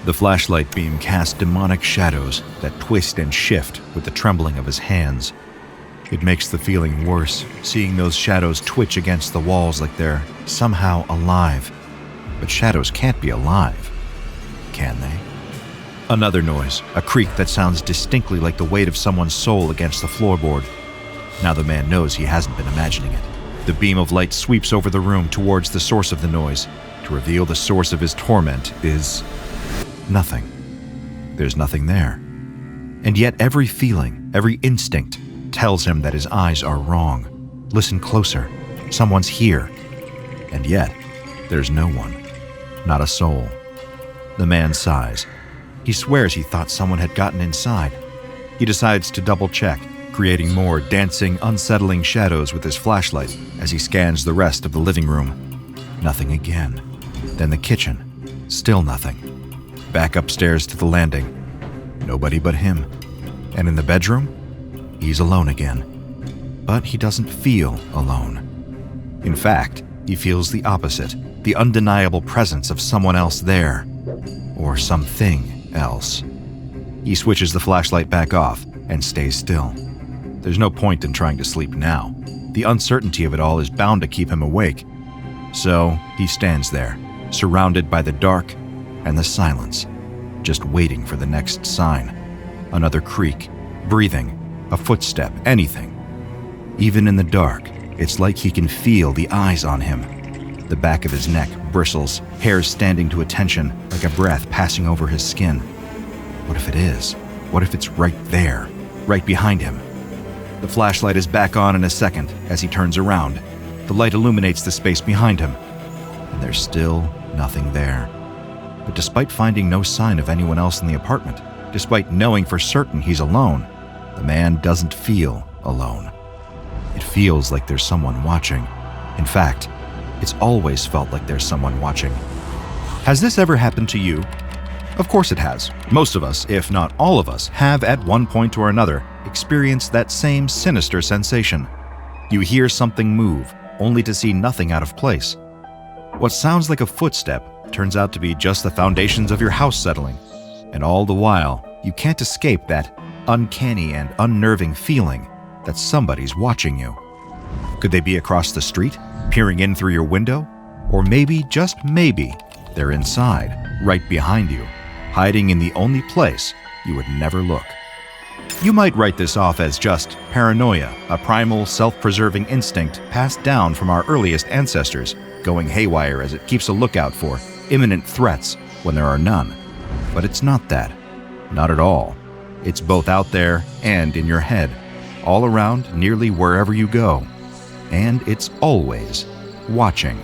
The flashlight beam casts demonic shadows that twist and shift with the trembling of his hands. It makes the feeling worse, seeing those shadows twitch against the walls like they're somehow alive. But shadows can't be alive, can they? Another noise, a creak that sounds distinctly like the weight of someone's soul against the floorboard. Now the man knows he hasn't been imagining it. The beam of light sweeps over the room towards the source of the noise, to reveal the source of his torment is nothing. There's nothing there. And yet every feeling, every instinct, tells him that his eyes are wrong. Listen closer. Someone's here. And yet, there's no one. Not a soul. The man sighs. He swears he thought someone had gotten inside. He decides to double-check, creating more dancing, unsettling shadows with his flashlight as he scans the rest of the living room. Nothing again. Then the kitchen. Still nothing. Back upstairs to the landing. Nobody but him. And in the bedroom? He's alone again. But he doesn't feel alone. In fact, he feels the opposite, the undeniable presence of someone else there. Or something else. He switches the flashlight back off and stays still. There's no point in trying to sleep now. The uncertainty of it all is bound to keep him awake. So he stands there, surrounded by the dark and the silence, just waiting for the next sign. Another creak, breathing, a footstep, anything. Even in the dark, it's like he can feel the eyes on him. The back of his neck bristles, hairs standing to attention, like a breath passing over his skin. What if it is? What if it's right there, right behind him? The flashlight is back on in a second as he turns around. The light illuminates the space behind him, and there's still nothing there. But despite finding no sign of anyone else in the apartment, despite knowing for certain he's alone, the man doesn't feel alone. It feels like there's someone watching. In fact, it's always felt like there's someone watching. Has this ever happened to you? Of course it has. Most of us, if not all of us, have at one point or another experienced that same sinister sensation. You hear something move, only to see nothing out of place. What sounds like a footstep turns out to be just the foundations of your house settling. And all the while, you can't escape that uncanny and unnerving feeling that somebody's watching you. Could they be across the street, peering in through your window? Or maybe, just maybe, they're inside, right behind you, hiding in the only place you would never look. You might write this off as just paranoia, a primal, self-preserving instinct passed down from our earliest ancestors, going haywire as it keeps a lookout for imminent threats when there are none. But it's not that. Not at all. It's both out there and in your head, all around nearly wherever you go. And it's always watching.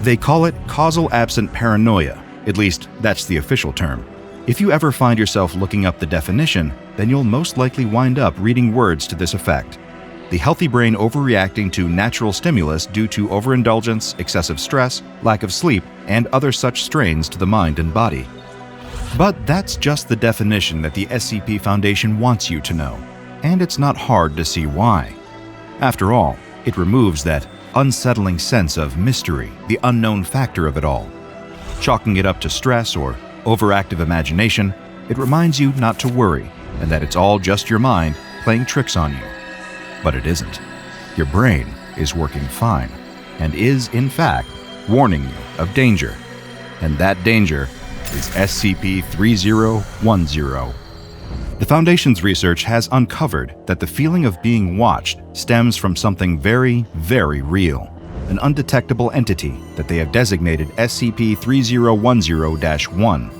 They call it causal absent paranoia. At least, that's the official term. If you ever find yourself looking up the definition, then you'll most likely wind up reading words to this effect. The healthy brain overreacting to natural stimulus due to overindulgence, excessive stress, lack of sleep, and other such strains to the mind and body. But that's just the definition that the SCP Foundation wants you to know, and it's not hard to see why. After all, it removes that unsettling sense of mystery, the unknown factor of it all. Chalking it up to stress or overactive imagination, it reminds you not to worry, and that it's all just your mind playing tricks on you. But it isn't. Your brain is working fine, and is, in fact, warning you of danger. And that danger is SCP-3010. The Foundation's research has uncovered that the feeling of being watched stems from something very, very real, an undetectable entity that they have designated SCP-3010-1.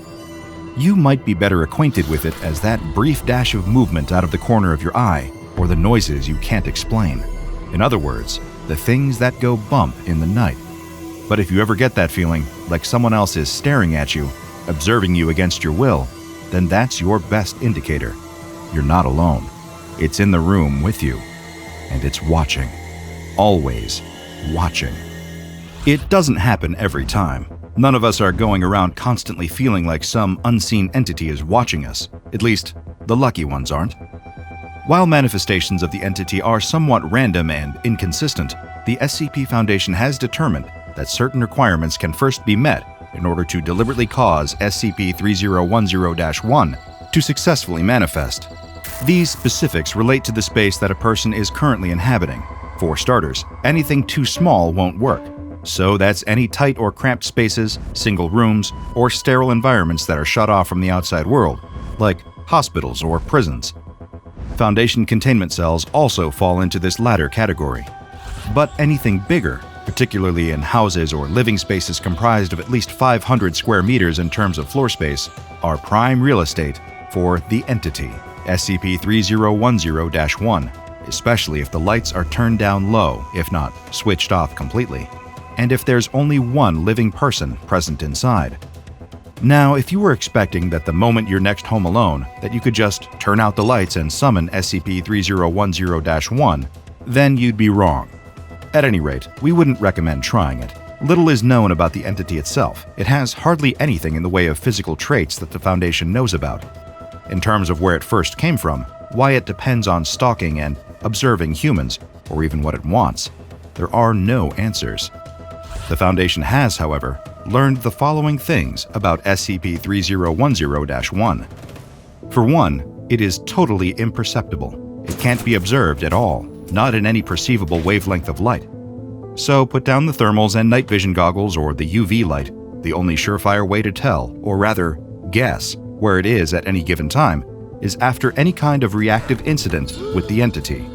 You might be better acquainted with it as that brief dash of movement out of the corner of your eye, or the noises you can't explain. In other words, the things that go bump in the night. But if you ever get that feeling, like someone else is staring at you, observing you against your will, then that's your best indicator. You're not alone. It's in the room with you. And it's watching. Always watching. It doesn't happen every time. None of us are going around constantly feeling like some unseen entity is watching us. At least, the lucky ones aren't. While manifestations of the entity are somewhat random and inconsistent, the SCP Foundation has determined that certain requirements can first be met in order to deliberately cause SCP-3010-1 to successfully manifest. These specifics relate to the space that a person is currently inhabiting. For starters, anything too small won't work. So that's any tight or cramped spaces, single rooms, or sterile environments that are shut off from the outside world, like hospitals or prisons. Foundation containment cells also fall into this latter category. But anything bigger, particularly in houses or living spaces comprised of at least 500 square meters in terms of floor space, are prime real estate for the entity, SCP-3010-1, especially if the lights are turned down low, if not switched off completely, and if there's only one living person present inside. Now, if you were expecting that the moment you're next home alone, that you could just turn out the lights and summon SCP-3010-1, then you'd be wrong. At any rate, we wouldn't recommend trying it. Little is known about the entity itself. It has hardly anything in the way of physical traits that the Foundation knows about. In terms of where it first came from, why it depends on stalking and observing humans, or even what it wants, there are no answers. The Foundation has, however, learned the following things about SCP-3010-1. For one, it is totally imperceptible. It can't be observed at all, not in any perceivable wavelength of light. So put down the thermals and night vision goggles or the UV light. The only surefire way to tell, or rather, guess, where it is at any given time is after any kind of reactive incident with the entity.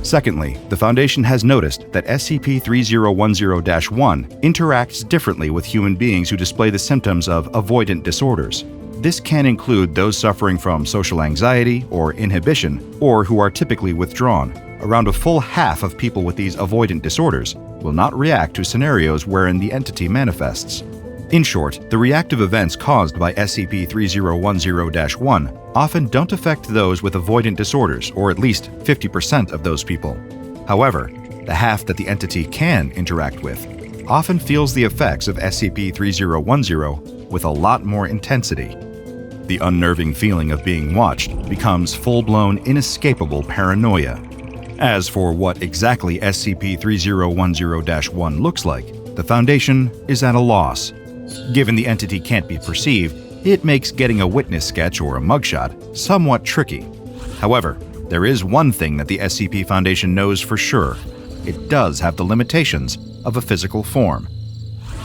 Secondly, the Foundation has noticed that SCP-3010-1 interacts differently with human beings who display the symptoms of avoidant disorders. This can include those suffering from social anxiety or inhibition, or who are typically withdrawn. Around a full half of people with these avoidant disorders will not react to scenarios wherein the entity manifests. In short, the reactive events caused by SCP-3010-1 often don't affect those with avoidant disorders, or at least 50% of those people. However, the half that the entity can interact with often feels the effects of SCP-3010 with a lot more intensity. The unnerving feeling of being watched becomes full-blown, inescapable paranoia. As for what exactly SCP-3010-1 looks like, the Foundation is at a loss. Given the entity can't be perceived, it makes getting a witness sketch or a mugshot somewhat tricky. However, there is one thing that the SCP Foundation knows for sure. It does have the limitations of a physical form.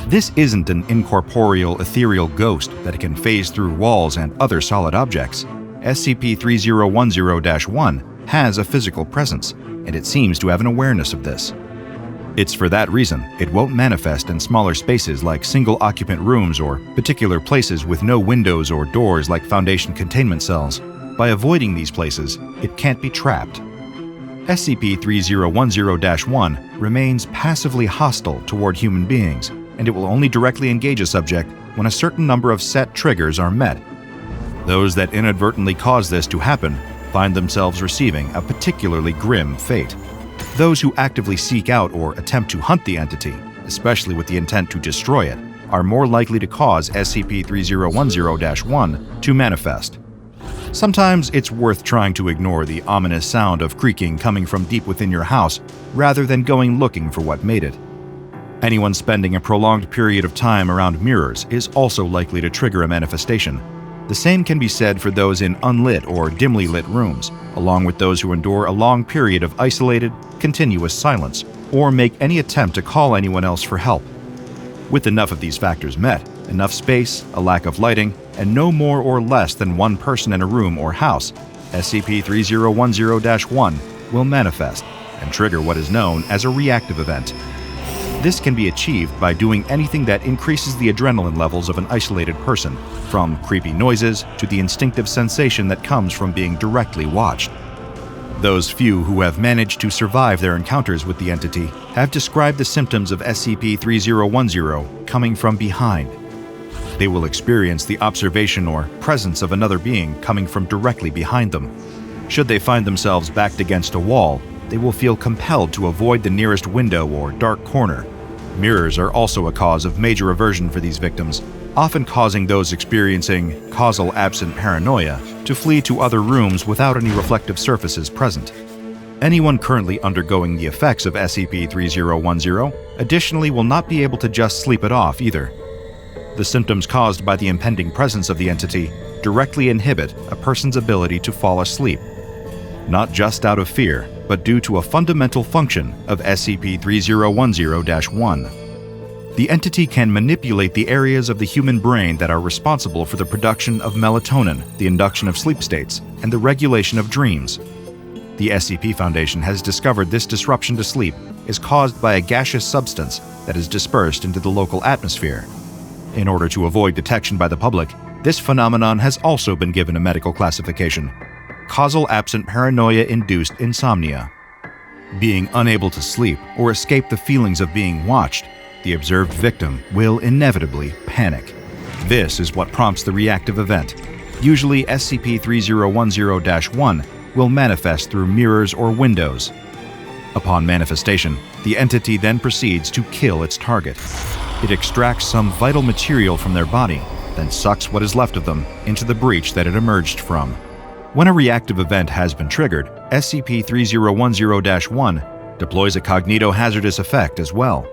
This isn't an incorporeal, ethereal ghost that it can phase through walls and other solid objects. SCP-3010-1 has a physical presence, and it seems to have an awareness of this. It's for that reason it won't manifest in smaller spaces like single-occupant rooms or particular places with no windows or doors like Foundation containment cells. By avoiding these places, it can't be trapped. SCP-3010-1 remains passively hostile toward human beings, and it will only directly engage a subject when a certain number of set triggers are met. Those that inadvertently cause this to happen find themselves receiving a particularly grim fate. Those who actively seek out or attempt to hunt the entity, especially with the intent to destroy it, are more likely to cause SCP-3010-1 to manifest. Sometimes it's worth trying to ignore the ominous sound of creaking coming from deep within your house rather than going looking for what made it. Anyone spending a prolonged period of time around mirrors is also likely to trigger a manifestation. The same can be said for those in unlit or dimly lit rooms, along with those who endure a long period of isolated, continuous silence, or make any attempt to call anyone else for help. With enough of these factors met, enough space, a lack of lighting, and no more or less than one person in a room or house, SCP-3010-1 will manifest and trigger what is known as a reactive event. This can be achieved by doing anything that increases the adrenaline levels of an isolated person, from creepy noises to the instinctive sensation that comes from being directly watched. Those few who have managed to survive their encounters with the entity have described the symptoms of SCP-3010 coming from behind. They will experience the observation or presence of another being coming from directly behind them. Should they find themselves backed against a wall, they will feel compelled to avoid the nearest window or dark corner. Mirrors are also a cause of major aversion for these victims, often causing those experiencing causal absent paranoia to flee to other rooms without any reflective surfaces present. Anyone currently undergoing the effects of SCP-3010 additionally will not be able to just sleep it off either. The symptoms caused by the impending presence of the entity directly inhibit a person's ability to fall asleep, not just out of fear, but due to a fundamental function of SCP-3010-1. The entity can manipulate the areas of the human brain that are responsible for the production of melatonin, the induction of sleep states, and the regulation of dreams. The SCP Foundation has discovered this disruption to sleep is caused by a gaseous substance that is dispersed into the local atmosphere. In order to avoid detection by the public, this phenomenon has also been given a medical classification: causal absent paranoia-induced insomnia. Being unable to sleep or escape the feelings of being watched, the observed victim will inevitably panic. This is what prompts the reactive event. Usually, SCP-3010-1 will manifest through mirrors or windows. Upon manifestation, the entity then proceeds to kill its target. It extracts some vital material from their body, then sucks what is left of them into the breach that it emerged from. When a reactive event has been triggered, SCP-3010-1 deploys a cognitohazardous effect as well.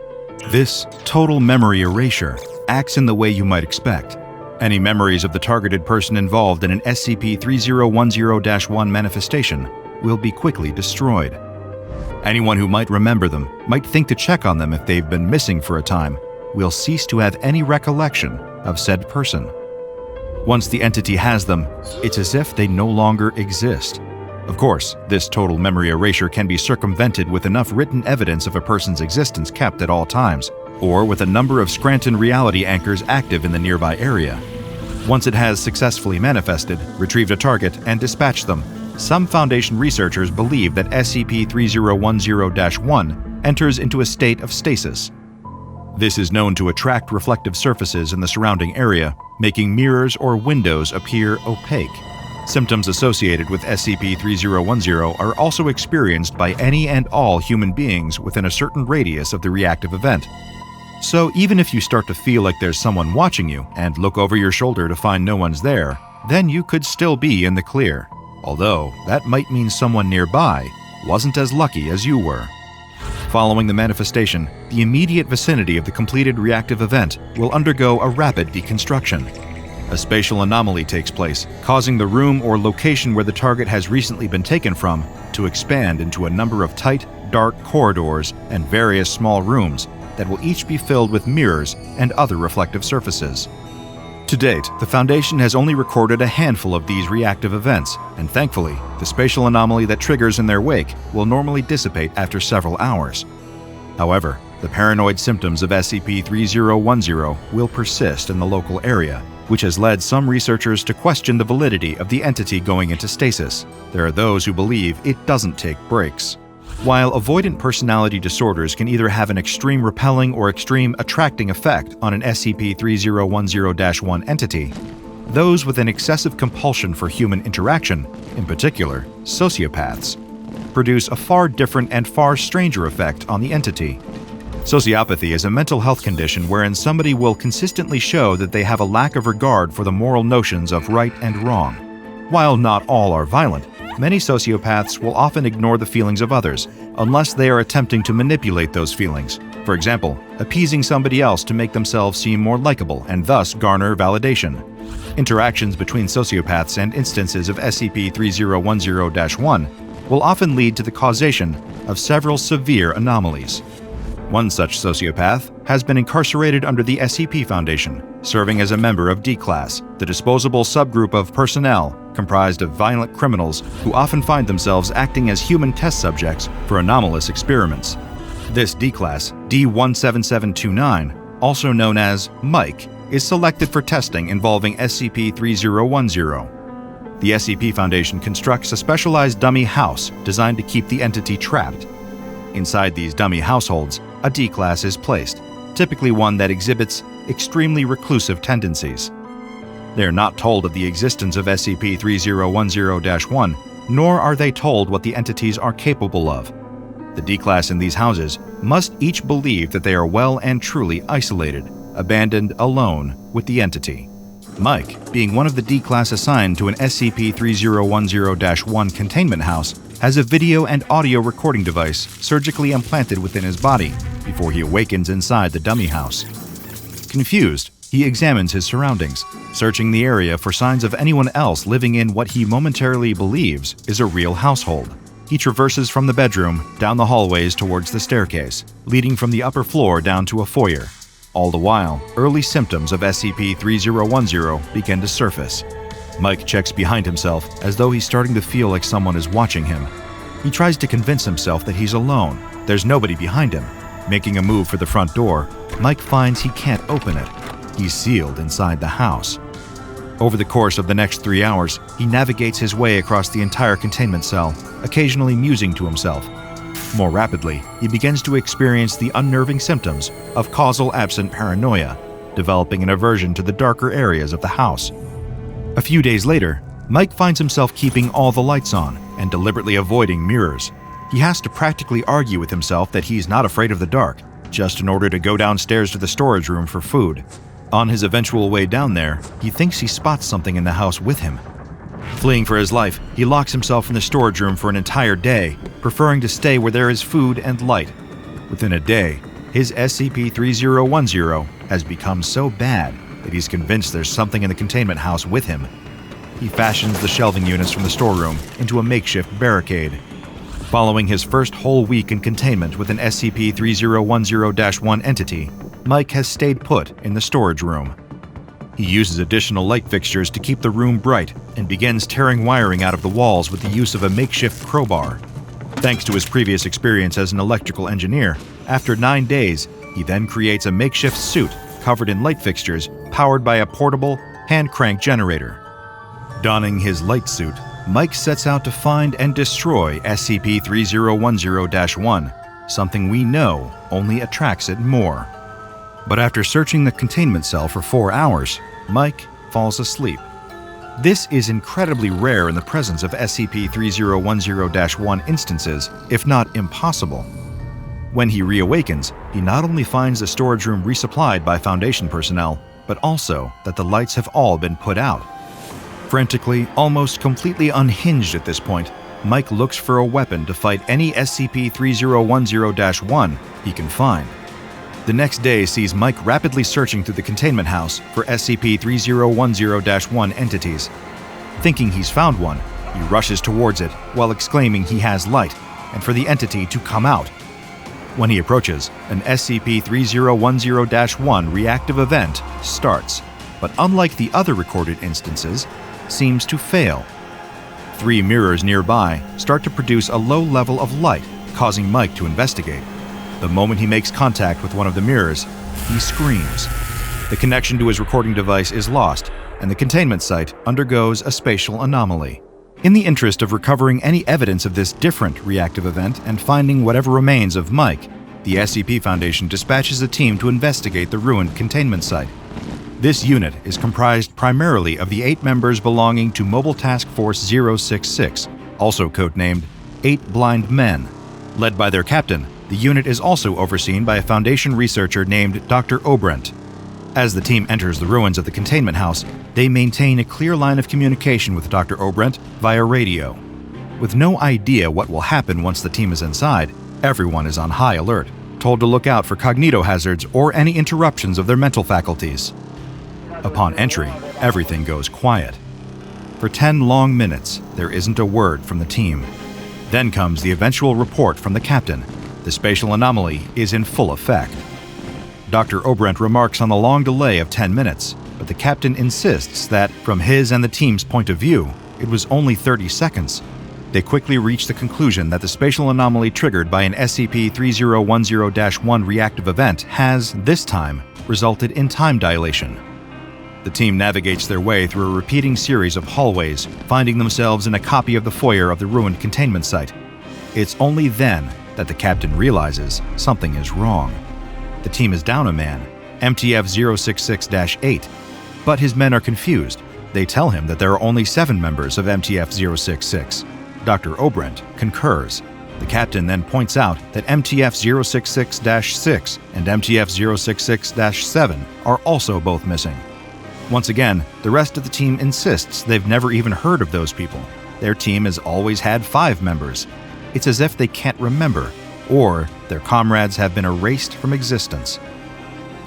This total memory erasure acts in the way you might expect. Any memories of the targeted person involved in an SCP-3010-1 manifestation will be quickly destroyed. Anyone who might remember them, might think to check on them if they've been missing for a time, will cease to have any recollection of said person. Once the entity has them, it's as if they no longer exist. Of course, this total memory erasure can be circumvented with enough written evidence of a person's existence kept at all times, or with a number of Scranton reality anchors active in the nearby area. Once it has successfully manifested, retrieved a target, and dispatched them, some Foundation researchers believe that SCP-3010-1 enters into a state of stasis. This is known to attract reflective surfaces in the surrounding area, making mirrors or windows appear opaque. Symptoms associated with SCP-3010 are also experienced by any and all human beings within a certain radius of the reactive event. So even if you start to feel like there's someone watching you and look over your shoulder to find no one's there, then you could still be in the clear. Although, that might mean someone nearby wasn't as lucky as you were. Following the manifestation, the immediate vicinity of the completed reactive event will undergo a rapid deconstruction. A spatial anomaly takes place, causing the room or location where the target has recently been taken from to expand into a number of tight, dark corridors and various small rooms that will each be filled with mirrors and other reflective surfaces. To date, the Foundation has only recorded a handful of these reactive events, and thankfully, the spatial anomaly that triggers in their wake will normally dissipate after several hours. However, the paranoid symptoms of SCP-3010 will persist in the local area, which has led some researchers to question the validity of the entity going into stasis. There are those who believe it doesn't take breaks. While avoidant personality disorders can either have an extreme repelling or extreme attracting effect on an SCP-3010-1 entity, those with an excessive compulsion for human interaction, in particular sociopaths, produce a far different and far stranger effect on the entity. Sociopathy is a mental health condition wherein somebody will consistently show that they have a lack of regard for the moral notions of right and wrong. While not all are violent, many sociopaths will often ignore the feelings of others, unless they are attempting to manipulate those feelings. For example, appeasing somebody else to make themselves seem more likable and thus garner validation. Interactions between sociopaths and instances of SCP-3010-1 will often lead to the causation of several severe anomalies. One such sociopath has been incarcerated under the SCP Foundation, serving as a member of D-Class, the disposable subgroup of personnel comprised of violent criminals who often find themselves acting as human test subjects for anomalous experiments. This D-Class, D17729, also known as Mike, is selected for testing involving SCP-3010. The SCP Foundation constructs a specialized dummy house designed to keep the entity trapped. Inside these dummy households, a D-Class is placed, typically one that exhibits extremely reclusive tendencies. They are not told of the existence of SCP-3010-1, nor are they told what the entities are capable of. The D-Class in these houses must each believe that they are well and truly isolated, abandoned alone with the entity. Mike, being one of the D-Class assigned to an SCP-3010-1 containment house, has a video and audio recording device surgically implanted within his body before he awakens inside the dummy house. Confused, he examines his surroundings, searching the area for signs of anyone else living in what he momentarily believes is a real household. He traverses from the bedroom, down the hallways towards the staircase, leading from the upper floor down to a foyer. All the while, early symptoms of SCP-3010 begin to surface. Mike checks behind himself as though he's starting to feel like someone is watching him. He tries to convince himself that he's alone. There's nobody behind him. Making a move for the front door, Mike finds he can't open it. He's sealed inside the house. Over the course of the next 3 hours, he navigates his way across the entire containment cell, occasionally musing to himself. More rapidly, he begins to experience the unnerving symptoms of causal absent paranoia, developing an aversion to the darker areas of the house. A few days later, Mike finds himself keeping all the lights on and deliberately avoiding mirrors. He has to practically argue with himself that he's not afraid of the dark, just in order to go downstairs to the storage room for food. On his eventual way down there, he thinks he spots something in the house with him. Fleeing for his life, he locks himself in the storage room for an entire day, preferring to stay where there is food and light. Within a day, his SCP-3010 has become so bad that he's convinced there's something in the containment house with him. He fashions the shelving units from the storeroom into a makeshift barricade. Following his first whole week in containment with an SCP-3010-1 entity, Mike has stayed put in the storage room. He uses additional light fixtures to keep the room bright and begins tearing wiring out of the walls with the use of a makeshift crowbar. Thanks to his previous experience as an electrical engineer, after 9 days, he then creates a makeshift suit covered in light fixtures powered by a portable, hand-crank generator. Donning his light suit, Mike sets out to find and destroy SCP-3010-1, something we know only attracts it more. But after searching the containment cell for 4 hours, Mike falls asleep. This is incredibly rare in the presence of SCP-3010-1 instances, if not impossible. When he reawakens, he not only finds the storage room resupplied by Foundation personnel, but also that the lights have all been put out. Frantically, almost completely unhinged at this point, Mike looks for a weapon to fight any SCP-3010-1 he can find. The next day sees Mike rapidly searching through the containment house for SCP-3010-1 entities. Thinking he's found one, he rushes towards it while exclaiming he has light and for the entity to come out. When he approaches, an SCP-3010-1 reactive event starts, but unlike the other recorded instances, seems to fail. 3 mirrors nearby start to produce a low level of light, causing Mike to investigate. The moment he makes contact with one of the mirrors, he screams. The connection to his recording device is lost, and the containment site undergoes a spatial anomaly. In the interest of recovering any evidence of this different reactive event and finding whatever remains of Mike, the SCP Foundation dispatches a team to investigate the ruined containment site. This unit is comprised primarily of the 8 members belonging to Mobile Task Force 066, also codenamed 8 Blind Men. Led by their captain, the unit is also overseen by a Foundation researcher named Dr. Obrent. As the team enters the ruins of the containment house, they maintain a clear line of communication with Dr. Obrent via radio. With no idea what will happen once the team is inside, everyone is on high alert, told to look out for cognitohazards or any interruptions of their mental faculties. Upon entry, everything goes quiet. For 10 long minutes, there isn't a word from the team. Then comes the eventual report from the captain. The spatial anomaly is in full effect. Dr. Obrent remarks on the long delay of 10 minutes, but the captain insists that, from his and the team's point of view, it was only 30 seconds. They quickly reach the conclusion that the spatial anomaly triggered by an SCP-3010-1 reactive event has, this time, resulted in time dilation. The team navigates their way through a repeating series of hallways, finding themselves in a copy of the foyer of the ruined containment site. It's only then that the captain realizes something is wrong. The team is down a man, MTF-066-8, but his men are confused. They tell him that there are only 7 members of MTF-066. Dr. Obrent concurs. The captain then points out that MTF-066-6 and MTF-066-7 are also both missing. Once again, the rest of the team insists they've never even heard of those people. Their team has always had 5 members. It's as if they can't remember, or their comrades have been erased from existence.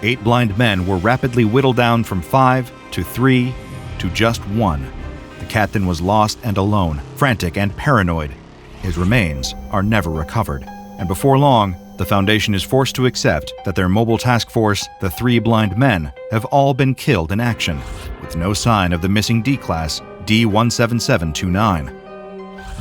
8 blind men were rapidly whittled down from 5 to 3 to just 1. The captain was lost and alone, frantic and paranoid. His remains are never recovered, and before long, the Foundation is forced to accept that their mobile task force, the 3 blind men, have all been killed in action, with no sign of the missing D-Class D-17729.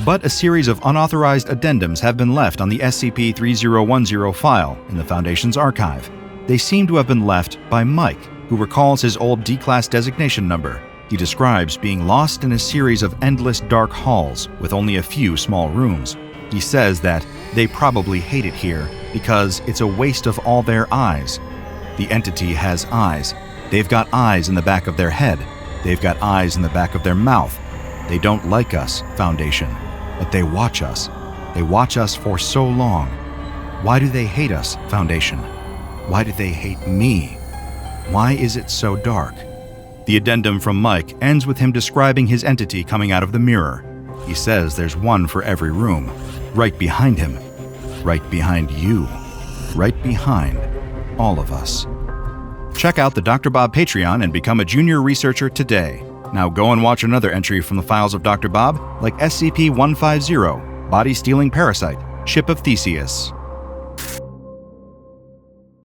But a series of unauthorized addendums have been left on the SCP-3010 file in the Foundation's archive. They seem to have been left by Mike, who recalls his old D-Class designation number. He describes being lost in a series of endless dark halls with only a few small rooms. He says that they probably hate it here because it's a waste of all their eyes. The entity has eyes. They've got eyes in the back of their head. They've got eyes in the back of their mouth. They don't like us, Foundation, but they watch us. They watch us for so long. Why do they hate us, Foundation? Why do they hate me? Why is it so dark? The addendum from Mike ends with him describing his entity coming out of the mirror. He says there's one for every room, right behind him, right behind you, right behind all of us. Check out the DrBob Patreon and become a junior researcher today. Now go and watch another entry from the files of DrBob, like SCP-150, Body Stealing Parasite, Ship of Theseus.